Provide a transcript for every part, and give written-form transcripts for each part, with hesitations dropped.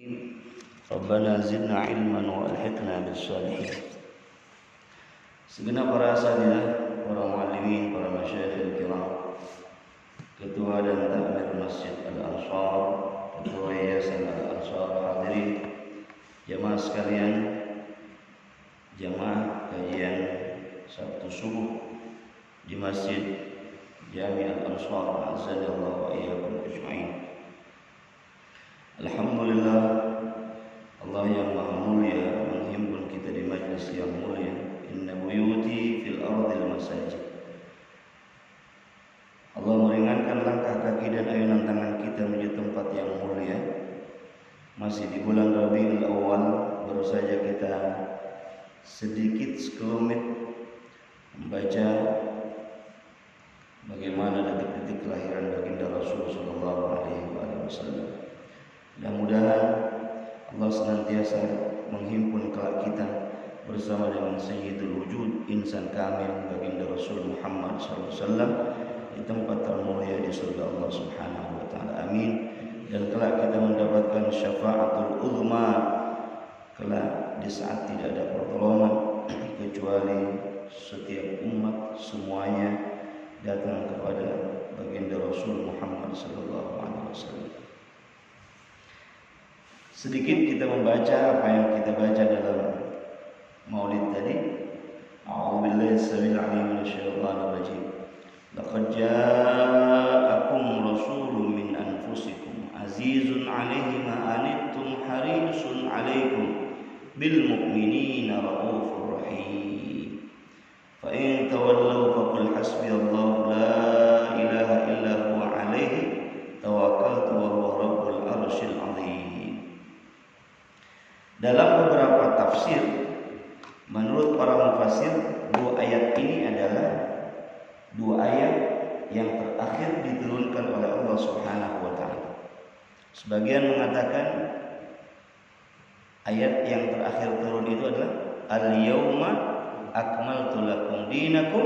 Rabbana zidna ilman wa alhiqna bis salihin. Segenap para asatidzah, para muallimin, para masyayikhul kiram, ketua dan takmir Masjid Al-Ansar, ketua Yayasan Al-Ansar, hadirin jamaah sekalian, jamaah kajian Sabtu subuh di Masjid Jami Al-Ansar, azanillahu wa iyyakum ajma'in. Alhamdulillah, Allah yang maha mulia menghimpun kita di majlis yang mulia. Inna buyuti fil ardil masajid. Allah meringankan langkah kaki dan ayunan tangan kita menuju tempat yang mulia. Masih di bulan Rabiul Awal, baru saja kita sedikit sekelumit membaca bagaimana detik-detik kelahiran baginda Rasul sallallahu alaihi wasallam. Mudah-mudahan Allah senantiasa menghimpun kelak kita bersama dengan Sayyidul Wujud, insan kamil baginda Rasul Muhammad SAW di tempat termulia di surga Allah Subhanahu wa taala. Amin. Dan kelak kita mendapatkan syafaatul uzma, kelak di saat tidak ada pertolongan kecuali setiap umat semuanya datang kepada baginda Rasul Muhammad sallallahu alaihi wasallam. Sedikit kita membaca apa yang kita baca dalam Maulid tadi. A'udzubillahi samil 'alim minasyaitonir rajim. Laqad ja'akum rasulun min anfusikum azizun 'alaihi ma anittum harisun 'alaikum bil mu'minina raufur rahim. Fa in tawallaw faqul hasbiyallahu la ilaha illa huwa 'alaihi tawakkaltu wa huwa rabbul arsyil 'azim. Dalam beberapa tafsir, menurut para mufassir, dua ayat ini adalah dua ayat yang terakhir diturunkan oleh Allah Subhanahu wa taala. Sebagian mengatakan ayat yang terakhir turun itu adalah al-yauma akmaltu lakum dinakum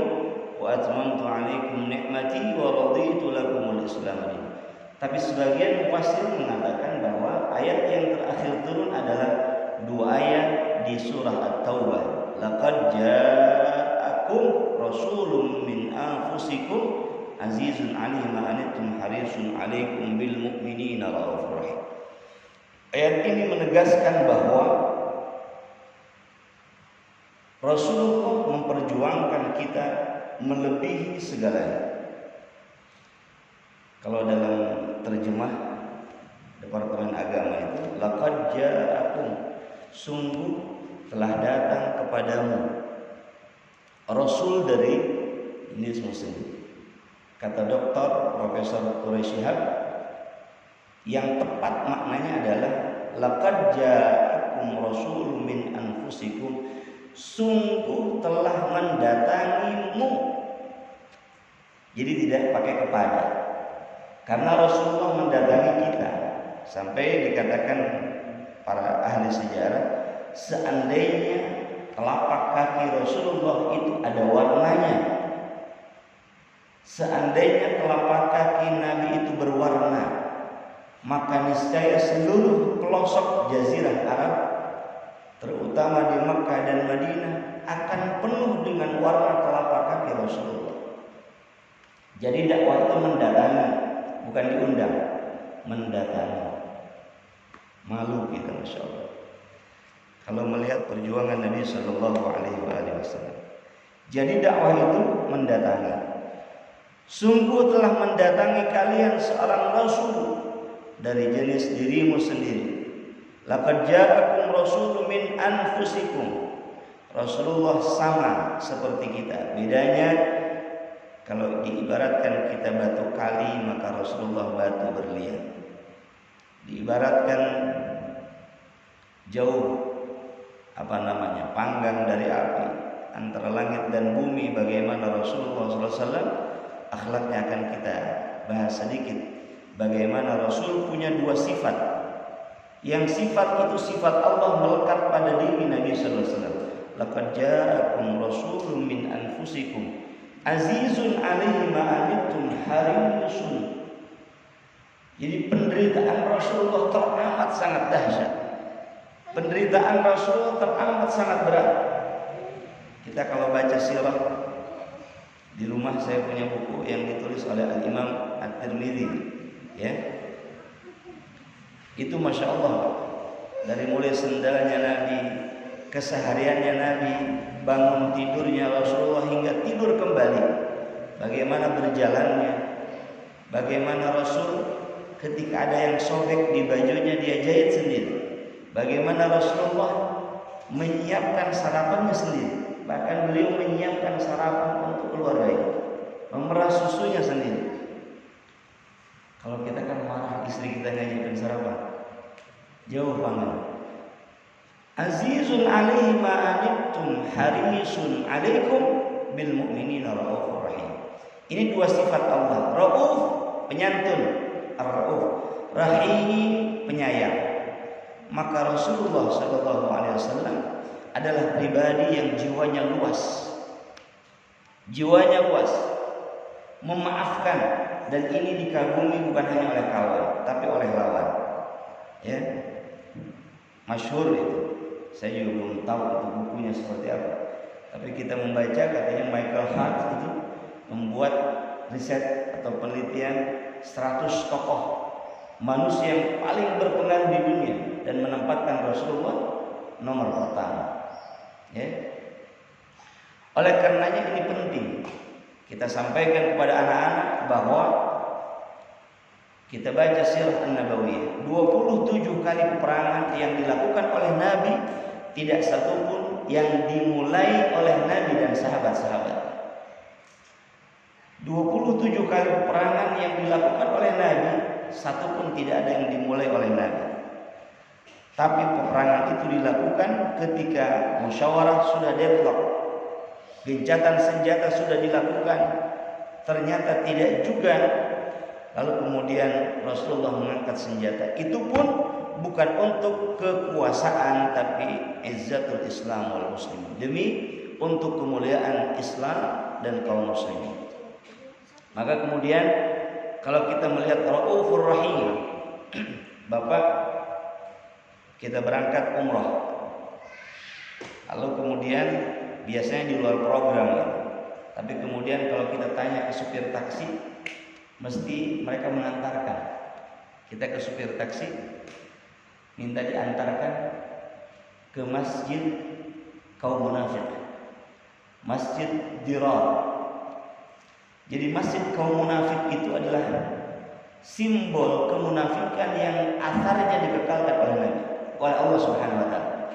wa atmamtu 'alaikum ni'mati wa raditu lakumul Islam dinan. Tapi sebagian mufassir mengatakan bahwa ayat yang terakhir turun adalah dua ayat di surah At-Taubah. Laqad ja'akum rasulun min anfusikum azizun 'alaihi ma anittum harisun 'alaikum bil mu'minina raufur rahim. Ayat ini menegaskan bahwa Rasulullah memperjuangkan kita melebihi segalanya. Kalau dalam terjemah Departemen Agama itu, laqad ja'akum, sungguh telah datang kepadamu Rasul dari jenis muslim. Kata Dr. Profesor Quraisy Shihab, yang tepat maknanya adalah laqad ja'akum rasulun min anfusikum, sungguh telah mendatangimu. Jadi tidak pakai kepada, karena Rasulullah mendatangi kita. Sampai dikatakan para ahli sejarah, seandainya telapak kaki Rasulullah itu ada warnanya, seandainya telapak kaki Nabi itu berwarna, maka niscaya seluruh pelosok jazirah Arab, terutama di Makkah dan Madinah, akan penuh dengan warna telapak kaki Rasulullah. Jadi dakwah itu mendatangi, bukan diundang, mendatangi. Malu kita, masya Allah, kalau melihat perjuangan Nabi Sallallahu Alaihi Wasallam. Jadi dakwah itu mendatangi. Sungguh telah mendatangi kalian seorang Rasul dari jenis dirimu sendiri. Laqad ja'akum rasulun min anfusikum. Rasulullah sama seperti kita. Bedanya, kalau diibaratkan kita batu kali, maka Rasulullah batu berlian. Diibaratkan jauh panggang dari api antara langit dan bumi, bagaimana Rasulullah SAW, akhlaknya akan kita bahas sedikit. Bagaimana Rasul punya dua sifat, yang sifat itu sifat Allah melekat pada diri Nabi SAW. Laqad ja'akum rasulun min anfusikum azizun 'alaihi ma anittum harisun Jadi penderitaan Rasulullah teramat sangat dahsyat. Penderitaan Rasulullah teramat sangat berat. Kita kalau baca sirah, di rumah saya punya buku yang ditulis oleh Al-Imam At-Tirmidzi, ya. Itu Masya Allah, dari mulai sendalnya Nabi, kesehariannya Nabi, bangun tidurnya Rasulullah hingga tidur kembali, bagaimana berjalannya, bagaimana Rasul ketika ada yang sobek di bajunya dia jahit sendiri, bagaimana Rasulullah menyiapkan sarapannya sendiri, bahkan beliau menyiapkan sarapan untuk keluarganya, memerah susunya sendiri. Kalau kita kan marah istri kita nyiapin sarapan, jauh banget. Azizun alaihi ma anittum harisun alaikum bil mu'minina raufur rahim. Ini dua sifat Allah, Rauf penyantun, Ar-Rauf, Rahim penyayang. Maka Rasulullah sallallahu alaihi wasallam adalah pribadi yang jiwanya luas. Jiwanya luas, memaafkan, dan ini dikagumi bukan hanya oleh kawan tapi oleh lawan. Ya. Masyhur itu. Saya juga belum tahu itu bukunya seperti apa. Tapi kita membaca katanya Michael Hart itu membuat riset atau penelitian 100 tokoh manusia yang paling berpengaruh di dunia dan menempatkan Rasulullah nomor pertama. Ya. Oleh karenanya ini penting kita sampaikan kepada anak-anak bahwa kita baca sirah An-Nabawiyah, 27 kali peperangan yang dilakukan oleh Nabi, tidak satupun yang dimulai oleh Nabi dan sahabat-sahabat. 27 kali peperangan yang dilakukan oleh Nabi, satu pun tidak ada yang dimulai oleh Nabi. Tapi peperangan itu dilakukan ketika musyawarah sudah deadlock, gencatan senjata sudah dilakukan, ternyata tidak juga. Lalu kemudian Rasulullah mengangkat senjata. Itu pun bukan untuk kekuasaan, tapi izzatul Islam wal muslimin, demi untuk kemuliaan Islam dan kaum muslimin. Maka kemudian kalau kita melihat Raufur Rahim, Bapak kita berangkat umrah, lalu kemudian biasanya di luar program, tapi kemudian kalau kita tanya ke supir taksi, mesti mereka mengantarkan kita ke supir taksi, minta diantarkan ke masjid kaum munafik, Masjid Dirar. Jadi masjid kaum munafik itu adalah simbol kemunafikan yang asarnya dikekalkan oleh Nabi, oleh Allah Subhanahu wa taala.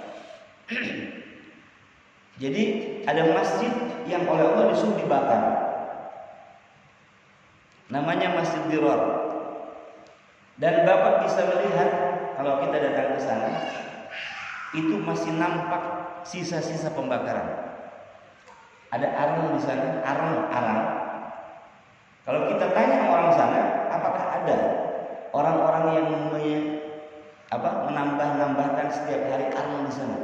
Jadi ada masjid yang oleh Allah disuruh dibakar, namanya Masjid Dirar. Dan Bapak bisa melihat kalau kita datang ke sana, itu masih nampak sisa-sisa pembakaran. Ada arang di sana, arang. Kalau kita tanya orang sana, apakah ada orang-orang yang menambahkan setiap hari arang di sana?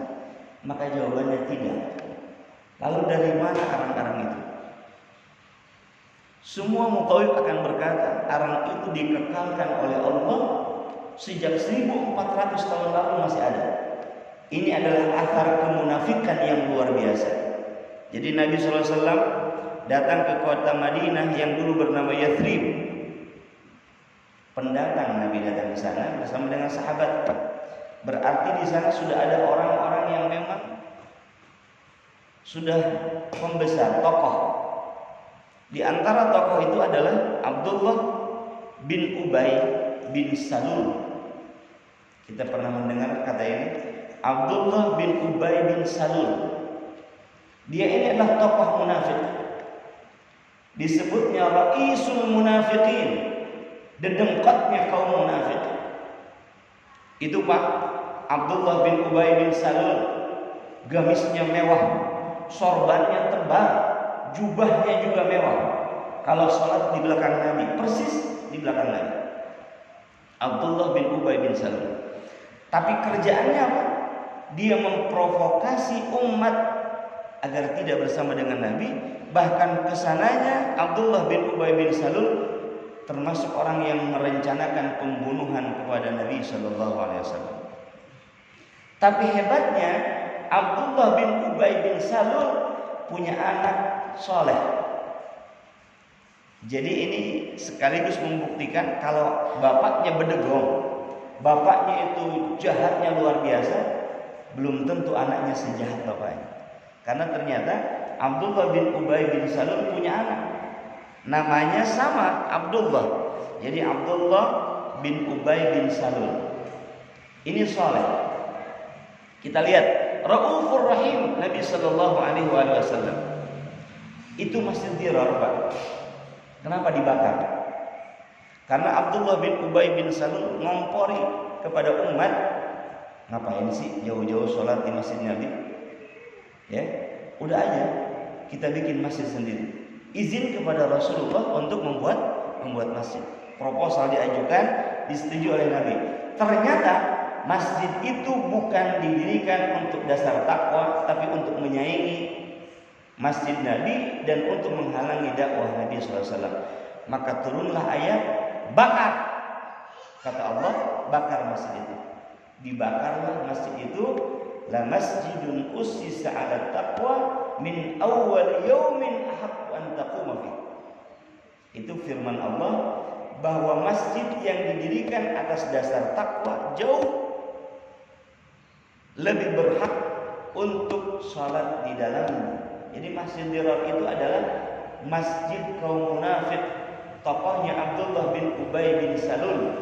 Maka jawabannya tidak. Lalu dari mana arang-arang itu? Semua mutawif akan berkata, arang itu dikekalkan oleh Allah sejak 1400 tahun lalu masih ada. Ini adalah asar kemunafikan yang luar biasa. Jadi Nabi SAW datang ke kota Madinah yang dulu bernama Yathrib. Pendatang Nabi datang di sana bersama dengan sahabat. Berarti di sana sudah ada orang-orang yang memang sudah pembesar, tokoh. Di antara tokoh itu adalah Abdullah bin Ubay bin Salul. Kita pernah mendengar kata ini, Abdullah bin Ubay bin Salul. Dia ini adalah tokoh munafik. Disebutnya Raisul Munafiqin, dedengkotnya kaum munafik. Itu Pak Abdullah bin Ubay bin Salul, gamisnya mewah, sorbannya tebal, jubahnya juga mewah. Kalau sholat di belakang Nabi, persis di belakang Nabi. Abdullah bin Ubay bin Salul. Tapi kerjaannya apa? Dia memprovokasi umat agar tidak bersama dengan Nabi. Bahkan kesananya Abdullah bin Ubay bin Salul termasuk orang yang merencanakan pembunuhan kepada Nabi Shallallahu Alaihi Wasallam. Tapi hebatnya Abdullah bin Ubay bin Salul punya anak soleh. Jadi ini sekaligus membuktikan kalau bapaknya bedegong, bapaknya itu jahatnya luar biasa, belum tentu anaknya sejahat bapaknya. Karena ternyata Abdullah bin Ubay bin Salul punya anak, namanya sama Abdullah. Jadi Abdullah bin Ubay bin Salul ini soleh. Kita lihat Raufur Rahim Nabi Sallallahu Alaihi Wasallam. Itu masih Dirar, Pak. Kenapa dibakar? Karena Abdullah bin Ubay bin Salul ngompori kepada umat, ngapain sih jauh-jauh sholat di masjid Nabi? Ya, udah aja kita bikin masjid sendiri. Izin kepada Rasulullah untuk membuat masjid. Proposal diajukan, disetujui oleh Nabi. Ternyata masjid itu bukan didirikan untuk dasar takwa, tapi untuk menyaingi masjid Nabi dan untuk menghalangi dakwah Nabi SAW. Maka turunlah ayat bakar. Kata Allah, bakar masjid itu. Dibakarlah masjid itu. La masjidun ussisa 'ala taqwa min awwal yaumin ahaqqu an taquma fi. Itu firman Allah bahwa masjid yang didirikan atas dasar takwa jauh lebih berhak untuk sholat di dalamnya. Jadi Masjid Dirar itu adalah masjid kaum munafik. Tokohnya Abdullah bin Ubay bin Salul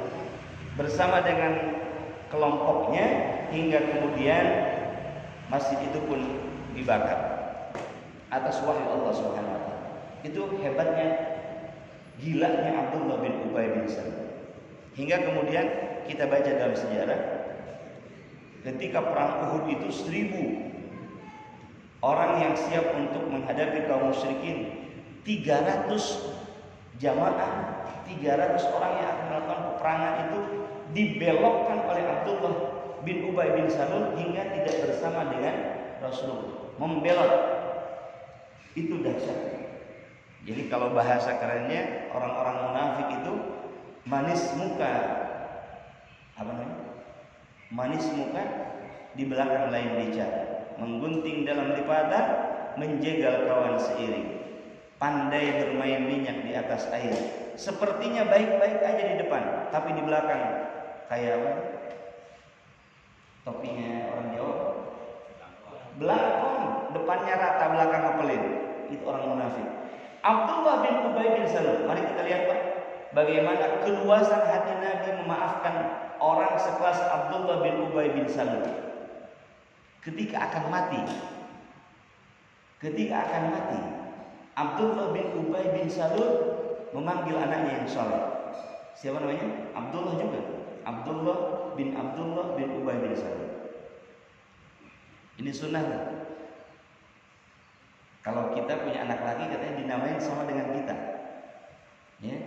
bersama dengan kelompoknya hingga kemudian masjid itu pun dibakar atas wahyu Allah Subhanahu wa taala. Itu hebatnya, gilanya Abdullah bin Ubay bin Salul. Hingga kemudian kita baca dalam sejarah, ketika perang Uhud itu 1000 orang yang siap untuk menghadapi kaum musyrikin, 300 jamaah, 300 orang yang akan melakukan peperangan itu dibelokkan oleh Abdullah bin Ubay bin Salul hingga tidak bersama dengan Rasulullah, membelot. Itu dahsyat. Jadi kalau bahasa kerennya orang-orang munafik itu manis muka, apa namanya? Manis muka, di belakang lain bicara. Menggunting dalam lipatan, menjegal kawan seiring. Pandai bermain minyak di atas air. Sepertinya baik-baik aja di depan, tapi di belakang kayak apa? Topinya orang Jawa, belakang, depannya rata, belakang ngepelin. Itu orang munafik. Abdullah bin Ubay bin Salul. Mari kita lihat, Pak, bagaimana keluasan hati Nabi memaafkan orang sekelas Abdullah bin Ubay bin Salul. Ketika akan mati, Abdullah bin Ubay bin Salul memanggil anaknya yang soleh. Siapa namanya? Abdullah juga. Abdullah bin Ubay bin Salul. Ini sunnah. Kalau kita punya anak lagi, katanya dinamain sama dengan kita. Ya.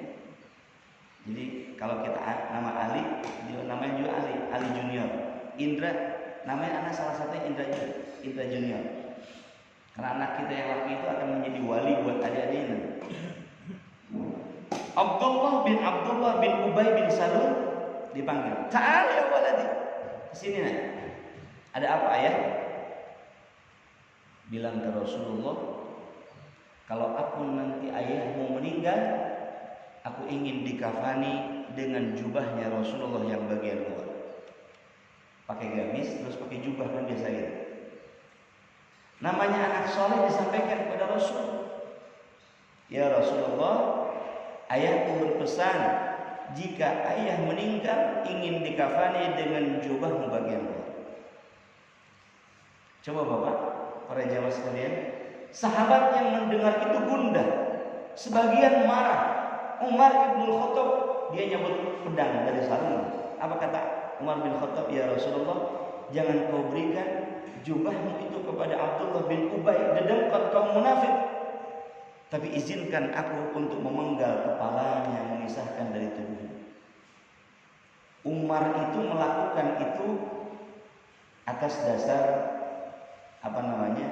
Jadi kalau kita nama Ali, dia namanya juga Ali Junior. Indra, namanya anak salah satunya Indra Junior. Karena anak kita yang laki itu akan menjadi wali buat adik-adiknya. Abdullah bin Ubay bin Salul dipanggil. Ta'al ya waladi. Kesini nak. Ada apa ayah? Bilang ke Rasulullah, kalau aku nanti ayahmu meninggal, aku ingin dikafani dengan jubahnya Rasulullah yang bagian luar. Pakai gamis terus pakai jubah kan biasa gitu. Namanya anak soleh disampaikan kepada Rasul. Ya Rasulullah, ayahku berpesan jika ayah meninggal ingin dikafani dengan jubahmu bagian luar. Coba Bapak, para jamaah sekalian, sahabat yang mendengar itu gundah, sebagian marah. Umar bin Khattab dia nyabut pedang dari sarung. Apa kata Umar bin Khattab? Ya Rasulullah, jangan kau berikan jubahmu itu kepada Abdullah bin Ubay, dedengkot kaum munafik. Tapi izinkan aku untuk memenggal kepalanya, memisahkan dari tubuhnya. Umar itu melakukan itu atas dasar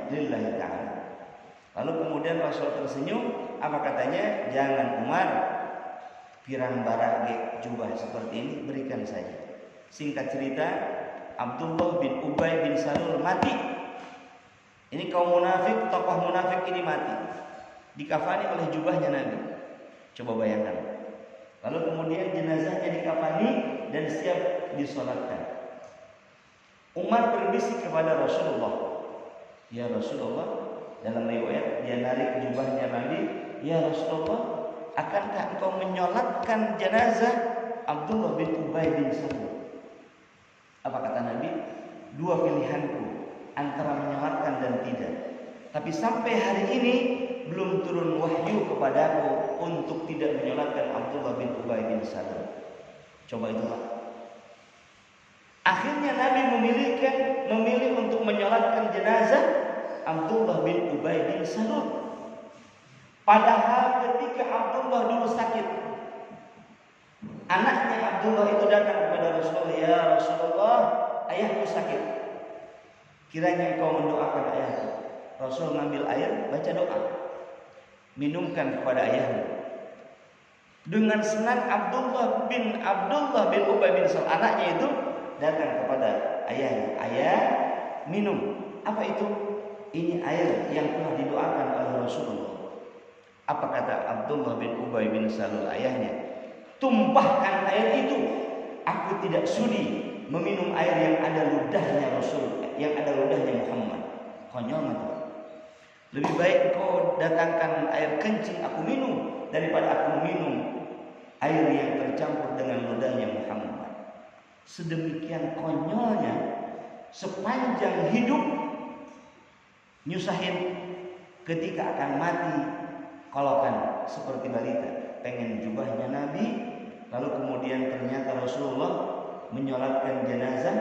lillahi ta'ala. Lalu kemudian Rasul tersenyum, apa katanya? Jangan Umar, pirang barage jubah seperti ini, berikan saja. Singkat cerita, Abdullah bin Ubay bin Salul mati. Ini kaum munafik, tokoh munafik ini mati, dikafani oleh jubahnya Nabi. Coba bayangkan. Lalu kemudian jenazahnya dikafani dan siap disolatkan. Umar berbisik kepada Rasulullah, ya Rasulullah, dalam riwayat dia narik jubahnya Nabi, ya Rasulullah, akankah engkau menyolatkan jenazah Abdullah bin Ubay bin Salul? Apa kata Nabi? Dua pilihanku, antara menyolatkan dan tidak. Tapi sampai hari ini belum turun wahyu kepadaku untuk tidak menyolatkan Abdullah bin Ubay bin Salul. Coba itu Pak. Akhirnya Nabi memilih untuk menyolatkan jenazah Abdullah bin Ubay bin Salul. Padahal ketika Abdullah dulu sakit, anaknya Abdullah itu datang kepada Rasulullah, ya Rasulullah, ayahku sakit. Kiranya engkau mendoakan ayahku. Rasul ngambil air, baca doa, minumkan kepada ayahmu. Dengan senang Abdullah bin Ubay bin Salul, anaknya itu datang kepada ayahnya, ayah minum. Apa itu? Ini air yang telah didoakan oleh Rasulullah. Apa kata Abdullah bin Ubay bin Salul ayahnya? Tumpahkan air itu. Aku tidak sudi meminum air yang ada ludahnya Rasul, yang ada ludahnya Muhammad. Konyol itu. Lebih baik kau datangkan air kencing aku minum daripada aku minum air yang tercampur dengan ludahnya Muhammad. Sedemikian konyolnya, sepanjang hidup nyusahin, ketika akan mati kolokan seperti balita, pengen jubahnya Nabi. Lalu kemudian ternyata Rasulullah menyolatkan jenazah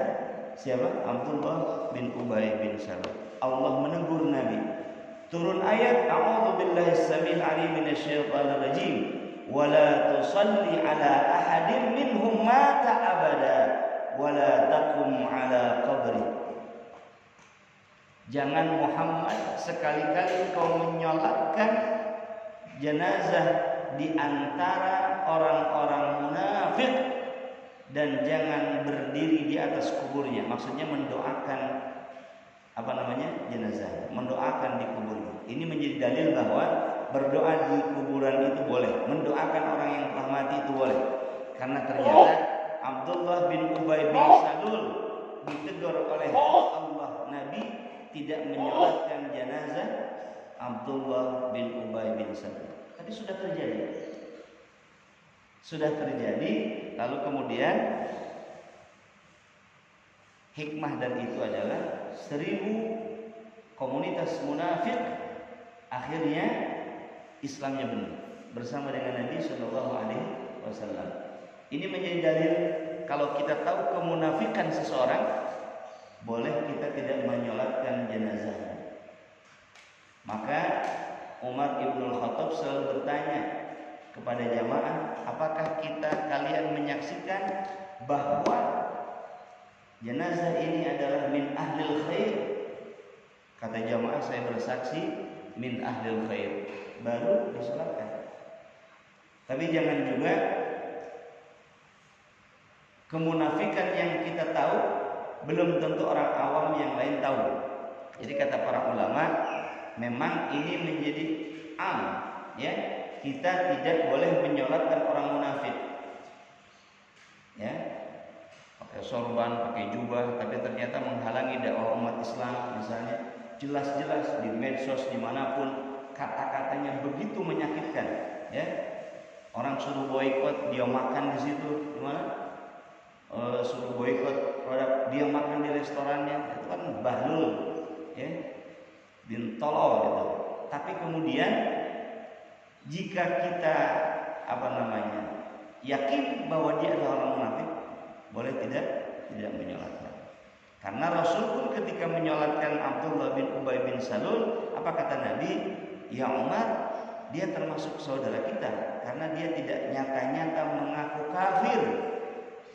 siapa? Abdullah bin Ubay bin Salul. Allah menegur Nabi, turun ayat, a'udzu billahi samil alim minasyaitonir rajim, wala tusalli ala ahadin minhum mata abada wala taqum ala qabri. Jangan Muhammad sekali-kali kau menyolatkan jenazah di antara orang-orang munafik, dan jangan berdiri di atas kuburnya. Maksudnya mendoakan jenazah, mendoakan di kuburnya. Ini menjadi dalil bahwa berdoa di kuburan itu boleh, mendoakan orang yang telah mati itu boleh. Karena ternyata Abdullah bin Ubay bin Salul ditegur oleh Allah, Nabi tidak menyolatkan jenazah Abdullah bin Ubay bin Salul. Tapi sudah terjadi. Lalu kemudian hikmah dari itu adalah 1000 komunitas munafik akhirnya Islamnya benar bersama dengan Nabi Shallallahu Alaihi Wasallam. Ini menjadi dalil kalau kita tahu kemunafikan seseorang, boleh kita tidak menyolatkan jenazahnya. Maka Umar Ibnul Khattab selalu bertanya kepada jamaah, apakah kalian menyaksikan bahwa jenazah ini adalah min ahlil khair? Kata jamaah, saya bersaksi min ahlil khair. Baru disolatkan. Tapi jangan juga kemunafikan yang kita tahu belum tentu orang awam yang lain tahu. Jadi kata para ulama, memang ini menjadi ya, kita tidak boleh menyolatkan orang munafik. Ya, pakai sorban, pakai jubah, tapi ternyata menghalangi dakwah umat Islam. Misalnya jelas-jelas di medsos dimanapun kata-katanya begitu menyakitkan. Ya, orang suruh boikot, dia makan di situ, gimana? Suruh boikot produk, dia makan di restorannya, itu kan bahlul, ya, dintolol gitu. Tapi kemudian jika kita yakin bahwa dia adalah orang munafik, boleh tidak menyolatkan. Karena Rasul pun ketika menyolatkan Abdullah bin Ubay bin Salul, apa kata Nabi? Ya Umar, dia termasuk saudara kita karena dia tidak nyata-nyata mengaku kafir.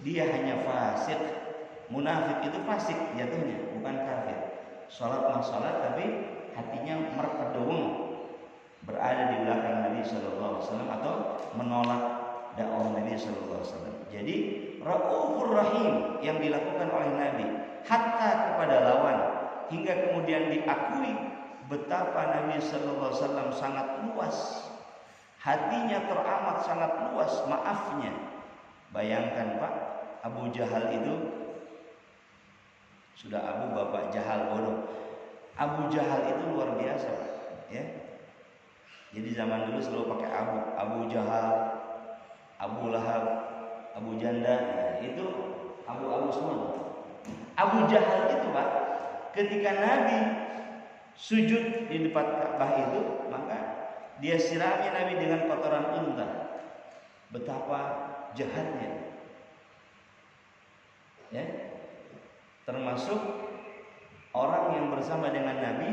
Dia hanya fasik. Munafik itu fasik jatuhnya, bukan kafir. Salat mah salat, tapi hatinya merkedung, berada di belakang Nabi Sallallahu Alaihi Wasallam atau menolak dakwah Nabi sallallahu alaihi wasallam. Jadi Raufur Rahim yang dilakukan oleh Nabi hatta kepada lawan, hingga kemudian diakui betapa Nabi sallallahu alaihi wasallam sangat luas. Hatinya teramat sangat luas maafnya. Bayangkan Pak, Abu Jahal itu sudah Abu bapak Jahal bodoh. Abu Jahal itu luar biasa Pak, ya. Jadi zaman dulu selalu pakai Abu Jahal, Abu Lahab, Abu Janda, itu Abu semua. Abu Jahal itu Pak, ketika Nabi sujud di depan Ka'bah itu, maka dia sirami Nabi dengan kotoran unta. Betapa jahatnya, ya. Termasuk orang yang bersama dengan Nabi,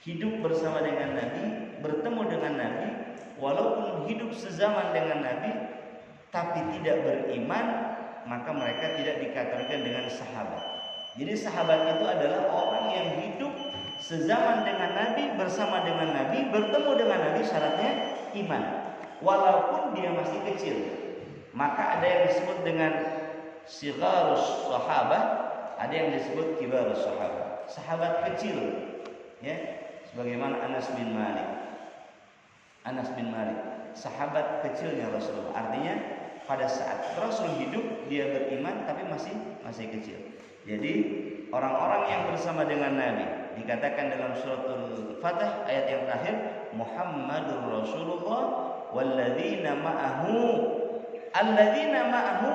hidup bersama dengan Nabi, bertemu dengan Nabi, walaupun hidup sezaman dengan Nabi, tapi tidak beriman, maka mereka tidak dikategorikan dengan sahabat. Jadi sahabat itu adalah orang yang hidup sezaman dengan Nabi, bersama dengan Nabi, bertemu dengan Nabi, syaratnya iman. Walaupun dia masih kecil. Maka ada yang disebut dengan sigharus sahabat, ada yang disebut kibarus sahabat. Sahabat kecil, ya. Sebagaimana Anas bin Malik, sahabat kecilnya Rasulullah. Artinya pada saat Rasul hidup dia beriman tapi masih kecil. Jadi orang-orang yang bersama dengan Nabi dikatakan dalam suratul Fatah ayat yang terakhir, Muhammadur Rasulullah walladzina ma'ahu. Alladzina ma'ahu,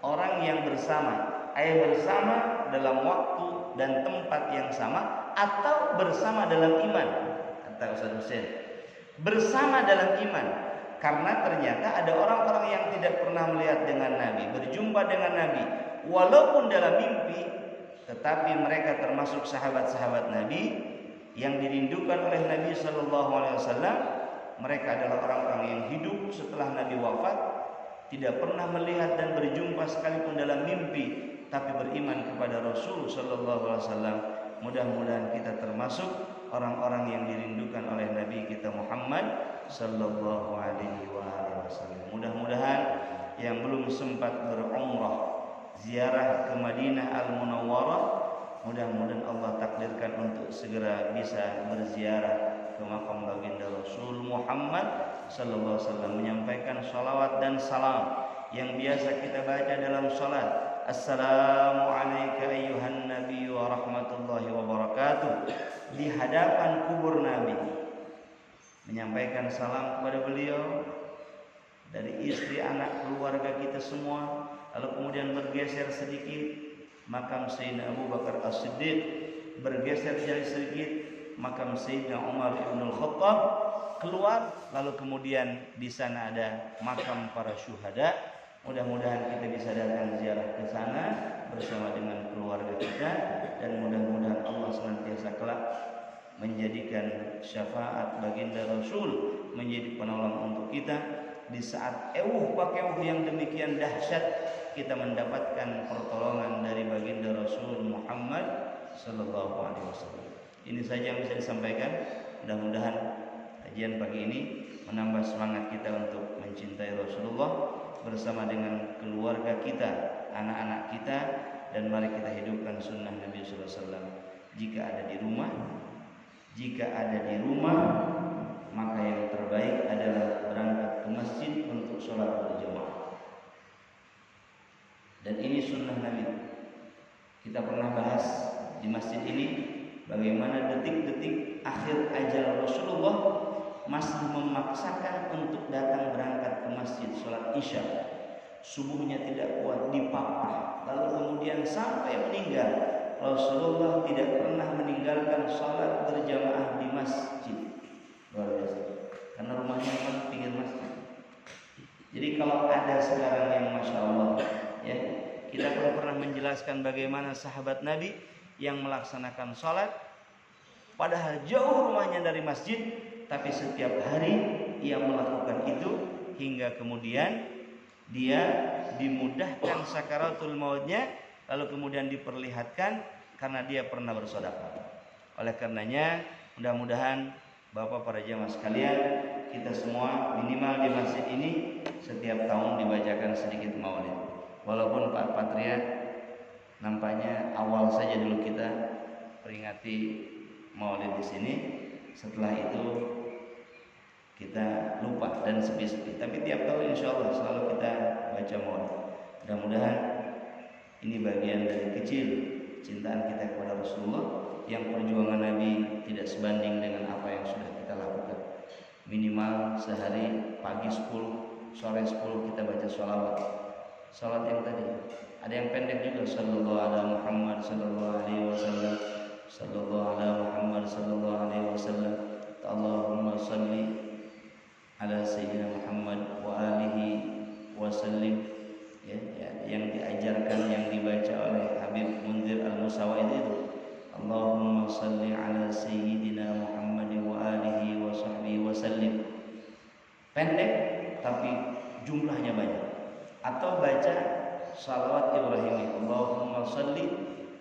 orang yang bersama, bersama dalam waktu dan tempat yang sama, atau bersama dalam iman, kata Ustaz Husain. Bersama dalam iman, karena ternyata ada orang-orang yang tidak pernah melihat dengan Nabi, berjumpa dengan Nabi walaupun dalam mimpi, tetapi mereka termasuk sahabat-sahabat Nabi yang dirindukan oleh Nabi sallallahu alaihi wasallam. Mereka adalah orang-orang yang hidup setelah Nabi wafat, tidak pernah melihat dan berjumpa sekalipun dalam mimpi, tapi beriman kepada Rasul sallallahu alaihi wasallam. Mudah-mudahan kita termasuk orang-orang yang dirindukan oleh Nabi kita Muhammad sallallahu alaihi wasallam. Mudah-mudahan yang belum sempat berumrah ziarah ke Madinah Al-Munawwarah, mudah-mudahan Allah takdirkan untuk segera bisa berziarah ke makam baginda Rasul Muhammad sallallahu alaihi wasallam, menyampaikan salawat dan salam yang biasa kita baca dalam salat. Assalamu alayka ayyuhan nabi wa rahmatullahi wa barakatuh, di hadapan kubur Nabi, menyampaikan salam kepada beliau dari istri, anak, keluarga kita semua. Lalu kemudian bergeser sedikit makam Sayyidina Abu Bakar As-Siddiq, bergeser jari sedikit makam Sayyidina Umar Ibn Al-Khattab, keluar. Lalu kemudian di sana ada makam para syuhada. Mudah-mudahan kita bisa datang ziarah ke sana bersama dengan keluarga kita, dan mudah-mudahan Allah senantiasa kelak menjadikan syafaat baginda Rasul menjadi penolong untuk kita di saat pakeuh yang demikian dahsyat. Kita mendapatkan pertolongan dari baginda Rasul Muhammad sallallahu alaihi wasallam. Ini saja yang bisa disampaikan. Mudah-mudahan kajian pagi ini menambah semangat kita untuk mencintai Rasulullah bersama dengan keluarga kita, anak-anak kita, dan mari kita hidupkan sunnah Nabi sallallahu alaihi wasallam. Jika ada di rumah, maka yang terbaik adalah berangkat ke masjid untuk sholat berjamaah. Dan ini sunnah Nabi. Kita pernah bahas di masjid ini bagaimana detik-detik akhir ajal Rasulullah masih memaksakan untuk datang berangkat ke masjid sholat isya. Subuhnya tidak kuat, dipapah, lalu kemudian sampai meninggal. Rasulullah tidak pernah meninggalkan sholat berjamaah di masjid. Luar biasa. Karena rumahnya memang pinggir masjid. Jadi kalau ada sekarang yang masya Allah, ya, kita pernah menjelaskan bagaimana sahabat Nabi yang melaksanakan sholat, padahal jauh rumahnya dari masjid, tapi setiap hari ia melakukan itu hingga kemudian dia dimudahkan sakaratul mautnya, lalu kemudian diperlihatkan karena dia pernah bersedekah. Oleh karenanya, mudah-mudahan Bapak para jamaah sekalian, kita semua minimal di masjid ini setiap tahun dibacakan sedikit maulid. Walaupun Pak Patria nampaknya awal saja dulu kita peringati maulid di sini, setelah itu kita lupa dan sepi-sepi. Tapi tiap tahun insya Allah selalu kita baca maulid. Mudah-mudahan ini bagian dari kecil cintaan kita kepada Rasulullah, yang perjuangan Nabi tidak sebanding dengan apa yang sudah kita lakukan. Minimal sehari pagi 10, sore 10 kita baca sholawat. Salat yang tadi ada yang pendek juga, sallallahu ala Muhammad sallallahu alaihi wasallam, sallallahu ala Muhammad sallallahu alaihi wasallam, Allahumma salli ala sayyidina Muhammad wa alihi wasallim. Ya, yang diajarkan, yang dibaca oleh Habib Munzir Al-Musawaid itu, Allahumma salli ala sayyidina Muhammad wa alihi wa sahbihi wasallim. Pendek tapi jumlahnya banyak. Atau baca salawat Ibrahimi, Allahumma salli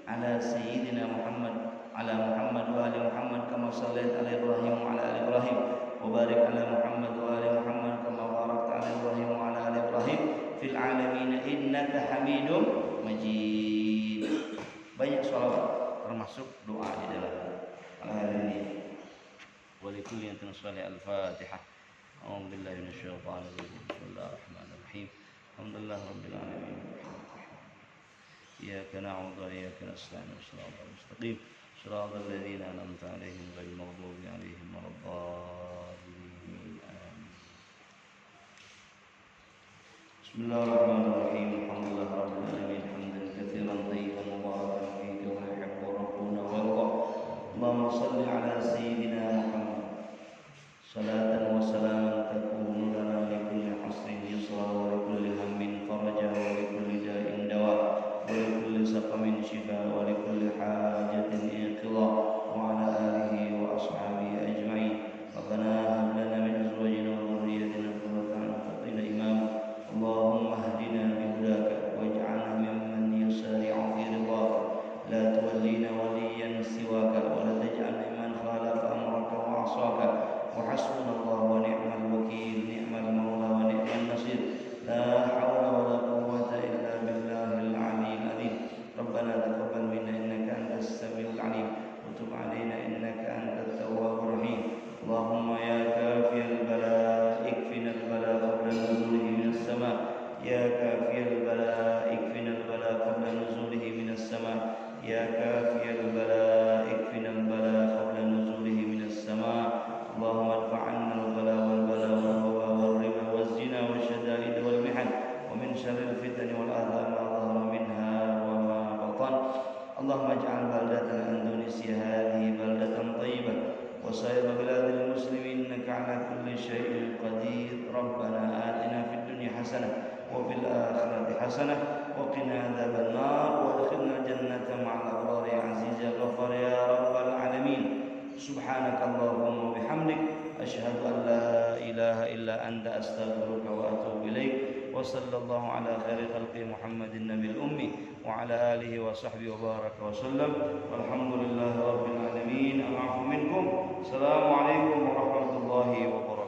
ala sayyidina Muhammad ala Muhammad wa ali Muhammad kama shallaita ala Ibrahim wa ala ali Ibrahim wa barik ala Muhammad wa ali Muhammad kama barakta ala Ibrahim wa ala ali Ibrahim fil alamin innaka Hamidum Majid. Banyak salawat termasuk doa di dalam hal ini. Walikulli yang tunsalli al-Fatihah. A'udzu billahi minasyaitonir rajim. Bismillahirrahmanirrahim. Alhamdulillah rabbil alamin. Iyyaka na'budu wa iyyaka nasta'in. Shiratal mustaqim. Shiratal ladzina an'amta 'alaihim ghairil maghdubi 'alaihim waladdallin. Amin. Bismillahirrahmanirrahim. Alhamdulillah rabbil alamin. Hamdan katsiran thayyiban mubarakan fihi kama yuhibbu rabbuna wa yarda. Allahumma shalli 'ala sayyidina Muhammad. Salatan wa salaman takunu lana li kulli hasrin yusra wa li kulli hammin faraja wa li kulli da'in dawa wa li kulli saqamin shifa wa li kulli hajatin inqidha wa ala alihi wa ashabihi ajma'in. Rabbana hab lana min azwajina wa dhurriyyatina qurrata a'yun waqina imama. Allahumma hdina bi hudaka waj'alna mimman yusari'u fi ridhaka la tuwallina waliyan siwaka wa la taj'alna mimman khalafa amraka wa 'asaka. وحسبنا الله ونعم الوكيل نعم المولى ونعم النصير لا حول ولا قوة إلا بالله العلي العظيم. ربنا تقبل منا إنك أنت السميع العليم وتب علينا إنك أنت التواب الرحيم. اللهم يا كافي البلاء اكفنا البلاء قبل نزوله من السماء. يا كافي البلاء اكفنا البلاء قبل نزوله من السماء. يا كافي البلاء اكفنا البلاء قبل نزوله من السماء. اللهم ادفع عنا البلاء والبلاء والوباء والربا والزنا والشدائد والمحن ومن شر الفتن والآثام ما ظهر منها وما بطن. اللهم اجعل بلدتنا اندونيسيا هذه بلدة طيبة وسائر بلاد المسلمين إنك على كل شيء قدير. ربنا آتنا في الدنيا حسنة وفي الآخرة حسنة وقنا عذاب النار وادخلنا الجنة مع الأبرار يا عزيز يا غفار يا رب العالمين. سبحانك اللهم وبحمدك أشهد أن لا إله إلا أنت أستغفرك وأتوب إليك. وصلى الله على خير خلق محمد النبي الأمي وعلى آله وصحبه وبارك وسلم والحمد لله رب العالمين. العفو منكم. السلام عليكم ورحمة الله وبركاته.